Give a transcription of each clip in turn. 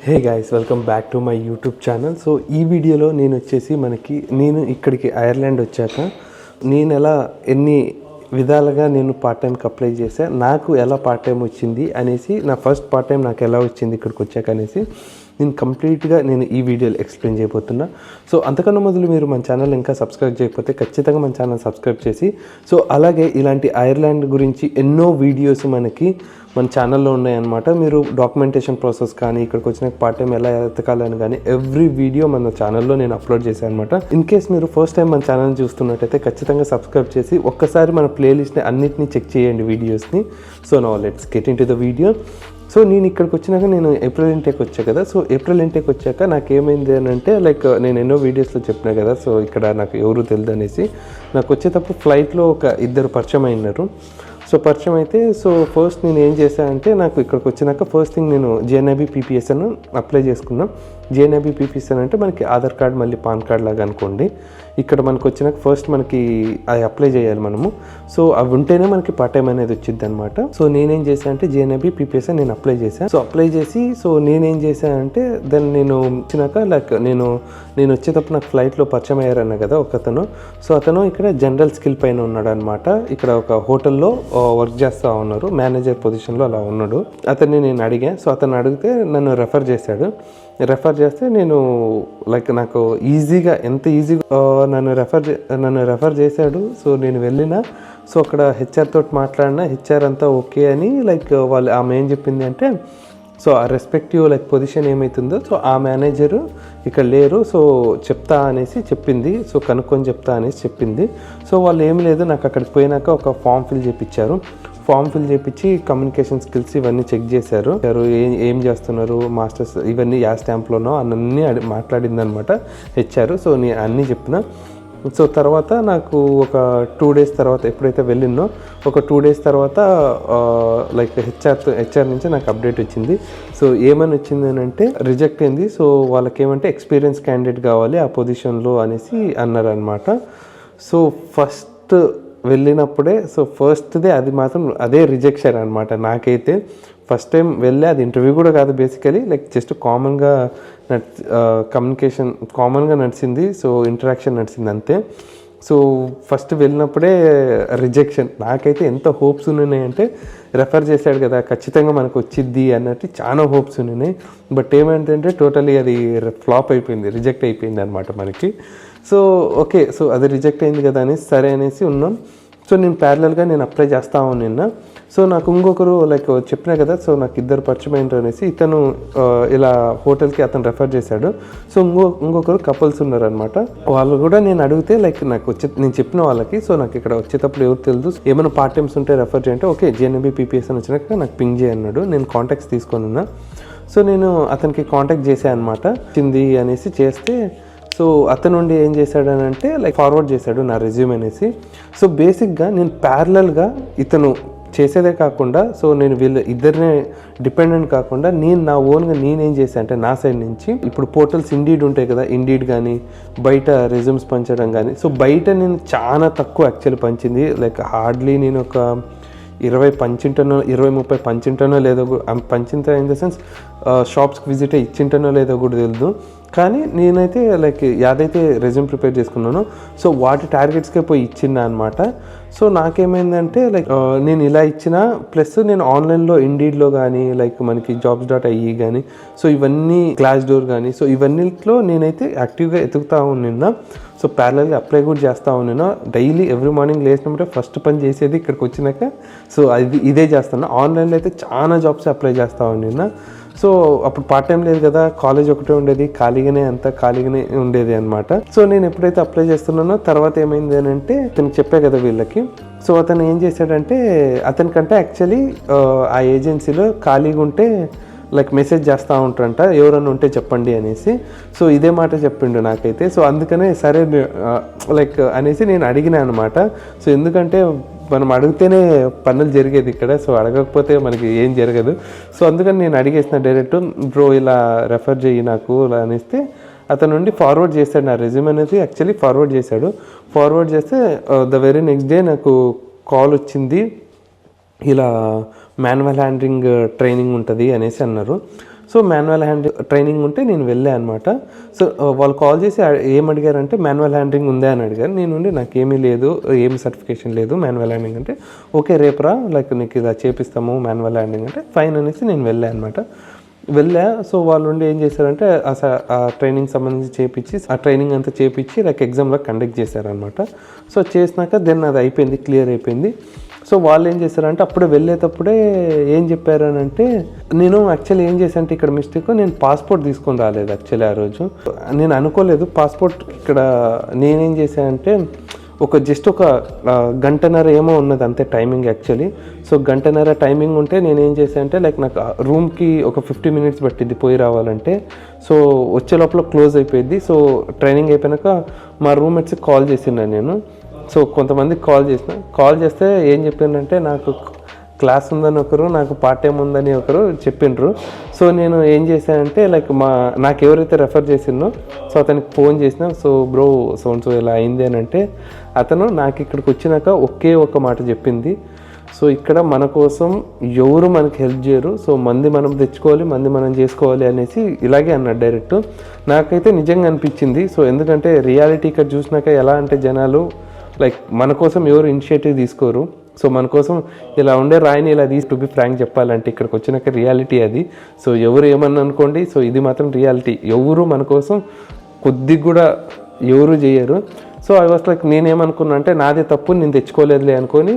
Hey guys, welcome back to my YouTube channel. So ఈ వీడియోలో నేను ఇక్కడికి ఐర్లాండ్ వచ్చాక నేను ఎలా ఎన్ని విధాలుగా నేను పార్ట్ టైంకి అప్లై చేశా, నాకు ఎలా పార్ట్ టైం వచ్చింది అనేసి, నా ఫస్ట్ పార్ట్ టైం నాకు ఎలా వచ్చింది ఇక్కడికి వచ్చాక అనేసి నేను కంప్లీట్గా ఈ వీడియోలో ఎక్స్ప్లెయిన్ చేయబోతున్నా. సో అంతకన్నా మొదలు మీరు మన ఛానల్ ఇంకా సబ్స్క్రైబ్ చేయకపోతే ఖచ్చితంగా మన ఛానల్ సబ్స్క్రైబ్ చేసి, సో అలాగే ఇలాంటి ఐర్లాండ్ గురించి ఎన్నో వీడియోస్ మన ఛానల్లో ఉన్నాయన్నమాట. మీరు డాక్యుమెంటేషన్ ప్రాసెస్ కానీ, ఇక్కడికి వచ్చిన పార్ట్ టైం ఎలా ఎతకాలని కానీ ఎవ్రీ వీడియో మన ఛానల్లో నేను అప్లోడ్ చేశాను అనమాట. ఇన్ కేస్ మీరు ఫస్ట్ టైం మన ఛానల్ చూస్తున్నట్టయితే ఖచ్చితంగా సబ్స్క్రైబ్ చేసి ఒక్కసారి మన ప్లేలిస్ట్ని అన్నిటినీ చెక్ చేయండి వీడియోస్ని. So now let's get in to the video. So నేను ఇక్కడికి వచ్చినాక నేను ఏప్రిల్ ఇంటేక్ వచ్చా కదా. సో ఏప్రిల్ ఇంటేక్ వచ్చాక నాకేమైంది అని అంటే, నేను ఎన్నో వీడియోస్లో చెప్పినా కదా, సో ఇక్కడ నాకు ఎవరు తెలియదు అనేసి, నాకు వచ్చేటప్పుడు ఫ్లైట్లో ఒక ఇద్దరు పరిచయం అయినారు. సో పరిచయం అయితే, సో ఫస్ట్ నేను ఏం చేశాను అంటే, నాకు ఇక్కడికి వచ్చినాక ఫస్ట్ థింగ్ నేను జేఎన్ఐబి పీపీఎస్ఎన్ అప్లై చేసుకున్నాం. జేఎన్ఐబి పీపీఎస్ఎన్ అంటే మనకి ఆధార్ కార్డ్ మళ్ళీ పాన్ కార్డ్ లాగా అనుకోండి. ఇక్కడ మనకు వచ్చినాక ఫస్ట్ మనకి అది అప్లై చేయాలి మనము. సో అవి ఉంటేనే మనకి పార్ట్ టైం అనేది వచ్చింది అనమాట. సో నేనేం చేశాను అంటే జేఎన్ఐబి పీపీఎస్ఎన్ నేను అప్లై చేశాను. సో అప్లై చేసి, సో నేనేం చేశాను అంటే దాన్ని నేను వచ్చినాక నేను వచ్చేటప్పుడు నాకు ఫ్లైట్లో పరిచయం అయ్యారన్న కదా ఒకతను. సో అతను ఇక్కడ జనరల్ స్కిల్ పైన ఉన్నాడు అనమాట. ఇక్కడ ఒక హోటల్లో వర్క్ చేస్తూ ఉన్నారు, మేనేజర్ పొజిషన్లో అలా ఉన్నాడు. అతన్ని నేను అడిగాను. సో అతను అడిగితే నన్ను రెఫర్ చేశాడు. రెఫర్ చేస్తే నేను నాకు ఈజీగా ఎంత ఈజీగా నన్ను రెఫర్ చేశాడు. సో నేను వెళ్ళిన, సో అక్కడ హెచ్ఆర్ తోటి మాట్లాడినా, హెచ్ఆర్ అంతా ఓకే అని ఆమె ఏం చెప్పింది అంటే, సో ఆ రెస్పెక్టివ్ పొజిషన్ ఏమవుతుందో, సో ఆ మేనేజరు ఇక్కడ లేరు, సో చెప్తా అనేసి చెప్పింది. సో కనుక్కొని చెప్తా అనేసి చెప్పింది. సో వాళ్ళు ఏం లేదు, నాకు అక్కడికి పోయినాక ఒక ఫామ్ ఫిల్ చేయించారు. ఫామ్ ఫిల్ చేయించి కమ్యూనికేషన్ స్కిల్స్ ఇవన్నీ చెక్ చేశారు. ఏం చేస్తున్నారు, మాస్టర్స్ ఇవన్నీ యా స్టాంప్లోనో అన్నీ మాట్లాడింది అనమాట హెచ్ఆర్. సో నేను అన్నీ చెప్పిన. సో తర్వాత నాకు ఒక 2 days తర్వాత, ఎప్పుడైతే వెళ్ళినో ఒక 2 days తర్వాత హెచ్ఆర్ నుంచి నాకు అప్డేట్ వచ్చింది. సో ఏమని వచ్చింది అని అంటే, రిజెక్ట్ అయింది. సో వాళ్ళకి ఏమంటే ఎక్స్పీరియన్స్ క్యాండిడేట్ కావాలి ఆ పొజిషన్లో అనేసి అన్నారనమాట. సో ఫస్ట్ వెళ్ళినప్పుడే, సో ఫస్ట్దే అది మాత్రం అదే రిజెక్షన్ అనమాట. నాకైతే ఫస్ట్ టైం వెళ్ళే, అది ఇంటర్వ్యూ కూడా కాదు బేసికలీ, జస్ట్ కామన్గా కమ్యూనికేషన్ కామన్గా నడిచింది. సో ఇంటరాక్షన్ నడిచింది అంతే. సో ఫస్ట్ వెళ్ళినప్పుడే రిజెక్షన్. నాకైతే ఎంత హోప్స్ ఉన్నాయంటే, రెఫర్ చేశాడు కదా ఖచ్చితంగా మనకు వచ్చిద్ది అన్నట్టు చాలా హోప్స్ ఉన్నాయి. బట్ ఏమంటే టోటలీ అది ఫ్లాప్ అయిపోయింది, రిజెక్ట్ అయిపోయింది అనమాట మనకి. సో ఓకే, సో అది రిజెక్ట్ అయింది కదా అనేసి సరే అనేసి ఉన్నాం. సో నేను ప్యారలల్గా అప్లై చేస్తా నిన్న. సో నాకు ఇంకొకరు చెప్పినా కదా, సో నాకు ఇద్దరు పరిచయం అయినారు అనేసి, ఇతను ఇలా హోటల్కి అతను రెఫర్ చేశాడు. సో ఇంకొకరు కపుల్స్ ఉన్నారనమాట. వాళ్ళు కూడా నేను అడిగితే నేను చెప్పిన వాళ్ళకి, సో నాకు ఇక్కడ వచ్చేటప్పుడు ఎవరు తెలుసు, ఏమైనా పార్ట్ టైమ్స్ ఉంటే రెఫర్ చేయంటే, ఓకే జేఎన్ఐబి పీపీఎస్ అని వచ్చినాక నాకు పింగ్ చేయన్నాడు. నేను కాంటాక్ట్స్ తీసుకొని ఉన్నా. సో నేను అతనికి కాంటాక్ట్ చేశాను అనమాట. చింది అనేసి చేస్తే, సో అతను నుండి ఏం చేశాడని అంటే ఫార్వర్డ్ చేశాడు నా రెజ్యూమ్ అనేసి. సో బేసిక్గా నేను ప్యారలల్గా ఇతను చేసేదే కాకుండా, సో నేను వీళ్ళ ఇద్దరినే డిపెండెంట్ కాకుండా నేను నా ఓన్గా నేనేం చేశాను అంటే, నా సైడ్ నుంచి ఇప్పుడు పోర్టల్స్ ఇండీడ్ ఉంటాయి కదా, ఇండీడ్ కానీ బయట రెజ్యూమ్స్ పంచడం కానీ, సో బయట నేను చాలా తక్కువ యాక్చువల్లీ పంచింది. హార్డ్లీ నేను ఒక 20-30 పంచింటానో లేదో, పంచింత ఇన్ ద సెన్స్ షాప్స్కి విజిట్ ఇచ్చింటానో లేదో కూడా తెలియదు. కానీ నేనైతే యాదైతే రెజ్యూమ్ ప్రిపేర్ చేసుకున్నానో, సో వాటి టార్గెట్స్కే పోయి ఇచ్చిన అనమాట. సో నాకేమైందంటే నేను ఇలా ఇచ్చిన, ప్లస్ నేను ఆన్లైన్లో ఇండీడ్లో కానీ మనకి jobs.ie కానీ, సో ఇవన్నీ క్లాస్ డోర్ కానీ, సో ఇవన్నిట్లో నేనైతే యాక్టివ్గా ఎతుకుతా ఉన్నా. సో ప్యారలల్గా అప్లై కూడా చేస్తూ ఉన్నాను. డైలీ ఎవ్రీ మార్నింగ్ లేచినప్పుడే ఫస్ట్ పని చేసేది ఇక్కడికి వచ్చినాక, సో ఇదే చేస్తాను. ఆన్లైన్లో అయితే చాలా జాబ్స్ అప్లై చేస్తూ ఉన్నా. సో అప్పుడు పార్ట్ టైం లేదు కదా, కాలేజ్ ఒకటే ఉండేది, ఖాళీగానే ఉండేది అనమాట. సో నేను ఎప్పుడైతే అప్లై చేస్తున్నానో తర్వాత ఏమైంది అని అంటే, అతనికి చెప్పా కదా వీళ్ళకి. సో అతను ఏం చేశాడంటే, అతనికంటే యాక్చువల్లీ ఆ ఏజెన్సీలో ఖాళీగా ఉంటే మెసేజ్ చేస్తూ ఉంటారంట, ఎవరన్నా ఉంటే చెప్పండి అనేసి. సో ఇదే మాట చెప్పిండు నాకైతే. సో అందుకనే సరే అనేసి నేను అడిగినా అనమాట. సో ఎందుకంటే మనం అడిగితేనే పనులు జరిగేది ఇక్కడ, సో అడగకపోతే మనకి ఏం జరగదు. సో అందుకని నేను అడిగేసిన డైరెక్ట్, బ్రో ఇలా రెఫర్ చేయి నాకు అనేస్తే, అతను నుండి ఫార్వర్డ్ చేశాడు నా రెజ్యూమ్ అనేది. యాక్చువల్లీ ఫార్వర్డ్ చేశాడు. ఫార్వర్డ్ చేస్తే ద వెరీ నెక్స్ట్ డే నాకు కాల్ వచ్చింది, ఇలా మాన్యువల్ హ్యాండ్లింగ్ ట్రైనింగ్ ఉంటుంది అనేసి అన్నారు. సో మాన్యువల్ హ్యాండ్లింగ్ ట్రైనింగ్ ఉంటే నేను వెళ్ళాను అనమాట. సో వాళ్ళు కాల్ చేసి ఏం అడిగారంటే మాన్యువల్ హ్యాండ్లింగ్ ఉందా అని అడిగారు. నేను నాకేమీ లేదు, ఏమి సర్టిఫికేషన్ లేదు మాన్యువల్ హ్యాండ్లింగ్ అంటే. ఓకే రేపురా లైక్ నీకు ఇలా చేపిస్తాము మాన్యువల్ హ్యాండ్లింగ్ అంటే ఫైన్ అనేసి నేను వెళ్ళాను అనమాట. సో వాళ్ళు ఉండి ఏం చేశారంటే ఆ ట్రైనింగ్ సంబంధించి చేపించి ఆ ట్రైనింగ్ అంతా చేపించి లైక్ ఎగ్జామ్లో కండక్ట్ చేశారనమాట. సో చేసినాక దెన్ అది అయిపోయింది, క్లియర్ అయిపోయింది. సో వాళ్ళు ఏం చేశారంటే అప్పుడే వెళ్ళేటప్పుడే ఏం చెప్పారు అని అంటే, నేను యాక్చువల్లీ ఏం చేశానంటే ఇక్కడ మిస్టేక్, నేను పాస్పోర్ట్ తీసుకొని రాలేదు యాక్చువల్లీ ఆ రోజు. నేను అనుకోలేదు పాస్పోర్ట్ ఇక్కడ. నేనేం చేశానంటే జస్ట్ ఒక గంటన్నర ఏమో ఉన్నది అంతే టైమింగ్ యాక్చువల్లీ. సో గంటన్నర టైమింగ్ ఉంటే నేనేం చేశానంటే లైక్ నాకు రూమ్కి ఒక 50 minutes పట్టింది పోయి రావాలంటే. సో వచ్చే లోపల క్లోజ్ అయిపోయింది. సో ట్రైనింగ్ అయిపోయాక మా రూమ్మేట్స్కి కాల్ చేసినా నేను. సో కొంతమందికి కాల్ చేస్తే ఏం చెప్పిందంటే నాకు క్లాస్ ఉందని ఒకరు, నాకు పార్ట్ టైం ఉందని ఒకరు చెప్పిండ్రు. సో నేను ఏం చేశానంటే లైక్ నాకు ఎవరైతే రెఫర్ చేసిందో సో అతనికి ఫోన్ చేసిన. సో బ్రో సో ఇలా అయింది అని అంటే అతను నాకు ఇక్కడికి వచ్చినాక ఒకే ఒక మాట చెప్పింది, సో ఇక్కడ మన కోసం ఎవరు మనకి హెల్ప్ చేయరు, సో మంది మనం తెచ్చుకోవాలి, మంది మనం చేసుకోవాలి అనేసి ఇలాగే అన్నాడు డైరెక్ట్. నాకైతే నిజంగా అనిపించింది. సో ఎందుకంటే రియాలిటీ ఇక్కడ చూసినాక ఎలా అంటే జనాలు లైక్ మన కోసం ఎవరు ఇనిషియేటివ్ తీసుకోరు. సో మన కోసం ఇలా ఉండే రాయిని ఇలా టు బి ఫ్రాంక్ చెప్పాలంటే ఇక్కడికి వచ్చినాక రియాలిటీ అది. సో ఎవరు ఏమన్నా అనుకోండి, సో ఇది మాత్రం రియాలిటీ. ఎవరు మన కోసం కొద్దిగా కూడా ఎవరు చేయరు. సో ఐ వాస్ లైక్ నేనేమనుకున్నా అంటే నాదే తప్పు, నేను తెచ్చుకోలేదులే అనుకొని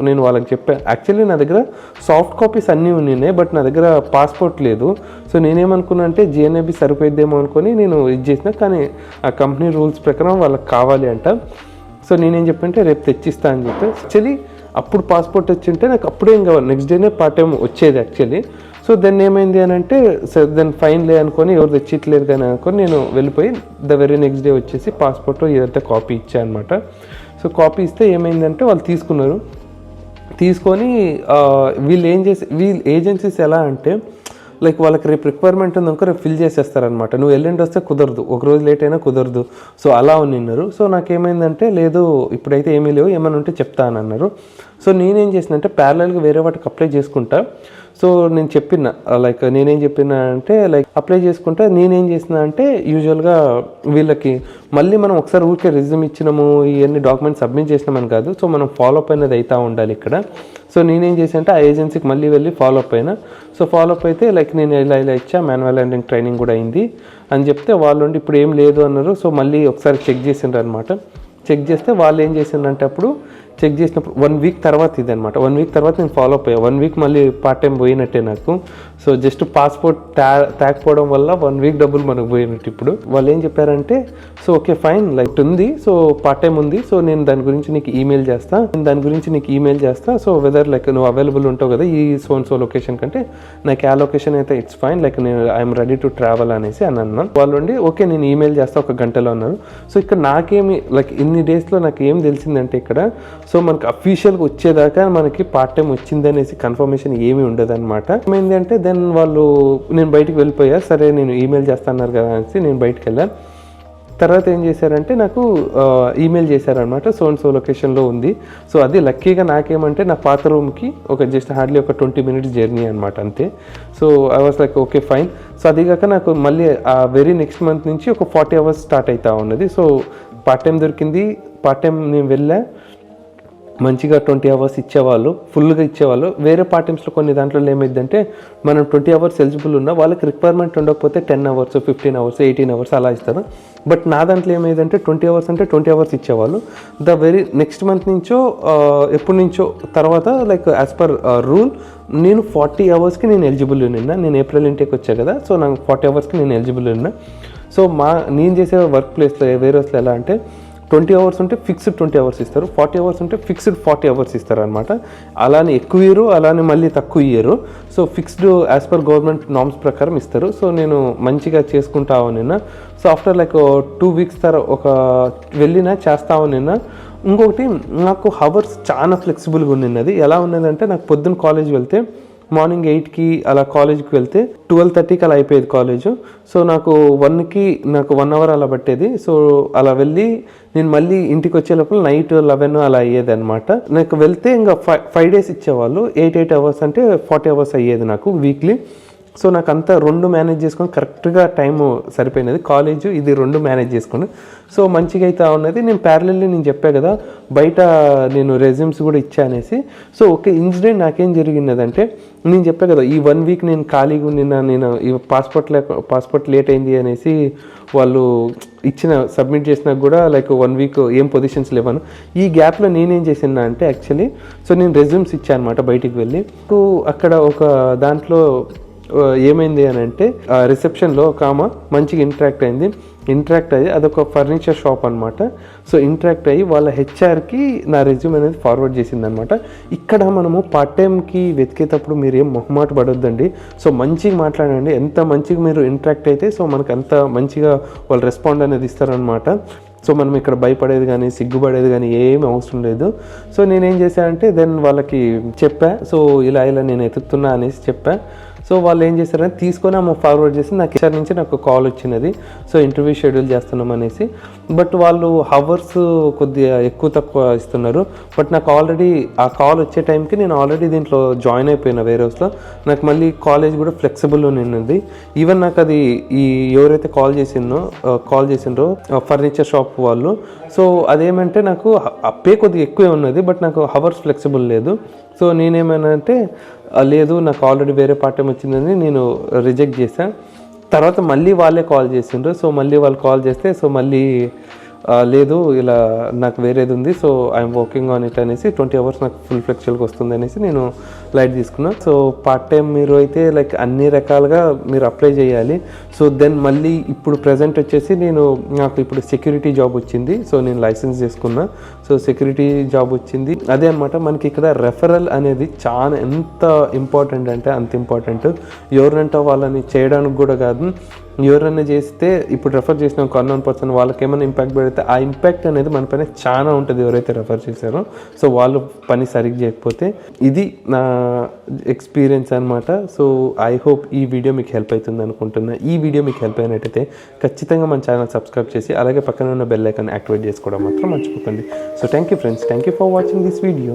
నేను వాళ్ళకి చెప్పాను. యాక్చువల్లీ నా దగ్గర సాఫ్ట్ కాపీస్ అన్నీ ఉన్నాయి, బట్ నా దగ్గర పాస్పోర్ట్ లేదు. సో నేనేమనుకున్నా అంటే జిఎన్ఏబి సరిపోయిద్దేమో అనుకొని నేను ఇది చేసిన. కానీ ఆ కంపెనీ రూల్స్ ప్రకారం వాళ్ళకి కావాలి అంట. సో నేనేం చెప్పంటే రేపు తెచ్చిస్తా అని చెప్పి యాక్చువల్లీ అప్పుడు పాస్పోర్ట్ వచ్చింటే నాకు అప్పుడే ఇంకా నెక్స్ట్ డేనే పార్ట్ టైం వచ్చేది యాక్చువల్లీ. సో దెన్ ఏమైంది అని అంటే దెన్ ఫైన్ లే అనుకొని ఎవరు తెచ్చిట్లేదు కానీ అనుకొని నేను వెళ్ళిపోయి ద వెరీ నెక్స్ట్ డే వచ్చేసి పాస్పోర్ట్ ఇదంతా కాపీ ఇచ్చా అనమాట. సో కాపీ ఇస్తే ఏమైందంటే వాళ్ళు తీసుకొని వీళ్ళు ఏజెన్సీస్ ఎలా అంటే లైక్ వాళ్ళకి రేపు రిక్వైర్మెంట్ ఉందనుకో రేపు ఫిల్ చేసేస్తారనమాట. నువ్వు ఎల్లుండి వస్తే కుదరదు, ఒక రోజు లేట్ అయినా కుదరదు. సో అలా ఉన్నారు. సో నాకేమైందంటే లేదు ఇప్పుడైతే ఏమీ లేవు, ఏమైనా ఉంటే చెప్తా అని అన్నారు. సో నేనేం చేసిన అంటే ప్యారలల్గా వేరే వాటికి అప్లై చేసుకుంటా. సో నేను నేనేం చెప్పిన అంటే లైక్ అప్లై చేసుకుంటే నేనేం చేసిన అంటే యూజువల్గా వీళ్ళకి మళ్ళీ మనం ఒకసారి ఊరికే రిజ్యూమ్ ఇచ్చినాము ఇవన్నీ డాక్యుమెంట్స్ సబ్మిట్ చేసినామని కాదు. సో మనం ఫాలోఅప్ అనేది అవుతూ ఉండాలి ఇక్కడ. సో నేనేం చేసాను అంటే ఆ ఏజెన్సీకి మళ్ళీ వెళ్ళి ఫాలోఅప్ అయినా. సో ఫాలోఅప్ అయితే లైక్ నేను ఇలా ఇచ్చా, మాన్యువల్ హ్యాండ్లింగ్ ట్రైనింగ్ కూడా అయింది అని చెప్తే వాళ్ళు ఇప్పుడు ఏం లేదు అన్నారు. సో మళ్ళీ ఒకసారి చెక్ చేసిండ్రు అనమాట. చెక్ చేస్తే వాళ్ళు ఏం చేసిండ్రంటే అప్పుడు చెక్ చేసినప్పుడు 1 week తర్వాత ఇది అనమాట. 1 week తర్వాత నేను ఫాలోఅప్ అయ్యా. 1 week మళ్ళీ పార్ట్ టైం పోయినట్టే నాకు. సో జస్ట్ పాస్పోర్ట్ తేకపోవడం వల్ల 1 week డబ్బులు మనకు పోయినట్టు. ఇప్పుడు వాళ్ళు ఏం చెప్పారంటే సో ఓకే ఫైన్ లైక్ ఉంది, సో పార్ట్ టైం ఉంది, సో నేను దాని గురించి నీకు ఈమెయిల్ చేస్తా. సో వెదర్ లైక్ నువ్వు అవైలబుల్ ఉంటావు కదా ఈ సో లొకేషన్ కంటే నాకు ఆ లొకేషన్ అయితే ఇట్స్ ఫైన్, లైక్ నేను ఐఎమ్ రెడీ టు ట్రావెల్ అనేసి అని అన్నాను. వాళ్ళు ఓకే నేను ఈమెయిల్ చేస్తా 1 గంటలో అన్నారు. సో ఇక్కడ నాకేమి లైక్ ఇన్ని డేస్లో నాకు ఏం తెలిసిందంటే ఇక్కడ సో మనకి అఫీషియల్గా వచ్చేదాకా మనకి పార్ట్ టైం వచ్చిందనేసి కన్ఫర్మేషన్ ఏమీ ఉండదు అనమాట. ఏమైంది అంటే దెన్ నేను బయటికి వెళ్ళిపోయా. సరే నేను ఈమెయిల్ చేస్తా అన్నారు కదా అనేసి నేను బయటకు వెళ్ళాను. తర్వాత ఏం చేశారంటే నాకు ఈమెయిల్ చేశారనమాట, సో లొకేషన్లో ఉంది. సో అది లక్కీగా నాకేమంటే నా పాత రూమ్కి జస్ట్ హార్డ్లీ 20 minutes జర్నీ అనమాట అంతే. So I was like okay fine. So అదిగాక నాకు మళ్ళీ ఆ వెరీ నెక్స్ట్ మంత్ నుంచి 40 hours స్టార్ట్ అవుతా ఉన్నది. సో పార్ట్ టైం దొరికింది. పార్ట్ టైం నేను వెళ్ళా, మంచిగా 20 hours ఇచ్చేవాళ్ళు, ఫుల్గా ఇచ్చేవాళ్ళు. వేరే పార్ట్ టైమ్స్లో కొన్ని దాంట్లో ఏమైందంటే మనం 20 hours ఎలిజిబుల్ ఉన్నా వాళ్ళకి రిక్వైర్మెంట్ ఉండకపోతే 10 hours 15 hours 18 hours అలా ఇస్తారు. బట్ నా దాంట్లో ఏమైందంటే 20 hours అంటే 20 hours ఇచ్చేవాళ్ళు. ద వెరీ నెక్స్ట్ మంత్ నుంచో ఎప్పటి నుంచో తర్వాత లైక్ యాజ్ పర్ రూల్ నేను 40 hours నేను ఎలిజిబుల్ ఉన్నా. నేను ఏప్రిల్ ఇంటేకి వచ్చా కదా, సో నాకు 40 hours నేను ఎలిజిబుల్ ఉన్నా. సో నేను చేసే వర్క్ ప్లేస్లో వేరే ఎలా అంటే 20 hours ఉంటే ఫిక్స్డ్ 20 hours ఇస్తారు, 40 hours ఉంటే ఫిక్స్డ్ 40 hours ఇస్తారు అనమాట. అలానే ఎక్కువ ఇయ్యరు, అలానే మళ్ళీ తక్కువ ఇయ్యరు. So fixed as per government norms ప్రకారం ఇస్తారు. సో నేను మంచిగా చేసుకుంటా ఉన్నా. సో ఆఫ్టర్ లైక్ 2 weeks వెళ్ళినా చేస్తా ఉన్నా. ఇంకొకటి నాకు హవర్స్ చాలా ఫ్లెక్సిబుల్గా ఉన్నది. ఎలా ఉన్నదంటే నాకు పొద్దున్న కాలేజ్ వెళ్తే మార్నింగ్ 8కి అలా కాలేజ్కి వెళ్తే 12:30కి అలా అయిపోయేది కాలేజు. సో నాకు 1 hour అలా పట్టేది. సో అలా వెళ్ళి నేను మళ్ళీ ఇంటికి వచ్చే లోపల నైట్ 11 అలా అయ్యేది అనమాట. నాకు వెళ్తే ఇంకా 5 days ఇచ్చేవాళ్ళు. 8 hours అంటే 40 hours అయ్యేది నాకు వీక్లీ. సో నాకు అంతా 2 మేనేజ్ చేసుకొని కరెక్ట్గా టైము సరిపోయినది, కాలేజ్ ఇది 2 మేనేజ్ చేసుకొని సో మంచిగా అయితే ఉన్నది. నేను ప్యారలల్లీ నేను చెప్పా కదా బయట నేను రెజ్యూమ్స్ కూడా ఇచ్చా అనేసి. సో ఒక ఇన్సిడెంట్ నాకేం జరిగినదంటే, నేను చెప్పా కదా ఈ 1 వీక్ నేను ఖాళీగా నేను ఈ పాస్పోర్ట్ లేట్ అయింది అనేసి వాళ్ళు సబ్మిట్ చేసినా కూడా లైక్ 1 వీక్ ఏం పొజిషన్స్ లేవను. ఈ గ్యాప్లో నేనేం చేసినా అంటే యాక్చువల్లీ సో నేను రెజ్యూమ్స్ ఇచ్చాను అనమాట బయటికి వెళ్ళి. అక్కడ ఒక దాంట్లో ఏమైంది అని అంటే రిసెప్షన్లో ఒక ఆమె మంచిగా ఇంటరాక్ట్ అయ్యి అదొక ఫర్నిచర్ షాప్ అనమాట. సో ఇంటరాక్ట్ అయ్యి వాళ్ళ హెచ్ఆర్కి నా రెజ్యూమ్ అనేది ఫార్వర్డ్ చేసింది అనమాట. ఇక్కడ మనము పార్ట్ టైంకి వెతికేటప్పుడు మీరు ఏం మొహమాట పడొద్దండి. సో మంచిగా మాట్లాడండి, ఎంత మంచిగా మీరు ఇంటరాక్ట్ అయితే సో మనకు అంత మంచిగా వాళ్ళు రెస్పాండ్ అనేది ఇస్తారనమాట. సో మనం ఇక్కడ భయపడేది కానీ సిగ్గుపడేది కానీ ఏమీ అవసరం లేదు. సో నేనేం చేశానంటే దెన్ వాళ్ళకి చెప్పా, సో ఇలా నేను ఎతుకుతున్నా అనేసి చెప్పా. సో వాళ్ళు ఏం చేశారంటే తీసుకొని ఆమె ఫార్వర్డ్ చేసి నాకు హెచ్ఆర్ నుంచి నాకు కాల్ వచ్చినది, సో ఇంటర్వ్యూ షెడ్యూల్ చేస్తున్నాం అనేసి. బట్ వాళ్ళు హవర్స్ కొద్దిగా తక్కువ ఇస్తున్నారు. బట్ నాకు ఆల్రెడీ ఆ కాల్ వచ్చే టైంకి నేను ఆల్రెడీ దీంట్లో జాయిన్ అయిపోయినా వేరే హౌస్లో. నాకు మళ్ళీ కాలేజ్ కూడా ఫ్లెక్సిబుల్ ఉన్నది. ఈవెన్ నాకు అది ఎవరైతే కాల్ చేసిండ్రో ఫర్నిచర్ షాప్ వాళ్ళు, సో అదేమంటే నాకు పే కొద్దిగా ఎక్కువే ఉన్నది, బట్ నాకు హవర్స్ ఫ్లెక్సిబుల్ లేదు. సో నేనేమైనా అంటే లేదు నాకు ఆల్రెడీ వేరే పార్ట్ టైం వచ్చిందని నేను రిజెక్ట్ చేశాను. తర్వాత మళ్ళీ వాళ్ళే కాల్ చేసిండ్రు. సో మళ్ళీ వాళ్ళు కాల్ చేస్తే సో మళ్ళీ లేదు ఇలా నాకు వేరేది ఉంది, so I'm working on it అనేసి 20 hours నాకు ఫుల్ ఫ్లెక్సిబుల్గా వస్తుంది అనేసి నేను లైట్ తీసుకున్నాను. సో పార్ట్ టైం మీరు అయితే లైక్ అన్ని రకాలుగా మీరు అప్లై చేయాలి. సో దెన్ మళ్ళీ ఇప్పుడు ప్రజెంట్ వచ్చేసి నాకు ఇప్పుడు సెక్యూరిటీ జాబ్ వచ్చింది. సో నేను లైసెన్స్ చేసుకున్నా, సో సెక్యూరిటీ జాబ్ వచ్చింది. అదే అనమాట మనకి ఇక్కడ రెఫరల్ అనేది చాలా ఎంత ఇంపార్టెంట్ అంటే అంత ఇంపార్టెంట్. ఎవరినంటే వాళ్ళని చేయడానికి కూడా కాదు, ఎవరైనా చేస్తే ఇప్పుడు రెఫర్ చేసిన ఒక అన్నోన్ పర్సన్ వాళ్ళకి ఏమైనా ఇంపాక్ట్ పెడితే ఆ ఇంపాక్ట్ అనేది మన పైన చాలా ఉంటుంది ఎవరైతే రెఫర్ చేశారో. సో వాళ్ళు పని సరిగ్గా చేయకపోతే ఇది నా ఎక్స్పీరియన్స్ అనమాట. సో ఐ హోప్ ఈ వీడియో మీకు హెల్ప్ అవుతుంది అనుకుంటున్నా. ఈ వీడియో మీకు హెల్ప్ అయినట్టయితే ఖచ్చితంగా మన ఛానల్ సబ్స్క్రైబ్ చేసి అలాగే పక్కన ఉన్న బెల్ ఐకాన్ యాక్టివేట్ చేసుకోవడం మాత్రం మర్చిపోకండి. So thank you friends, thank you for watching this video.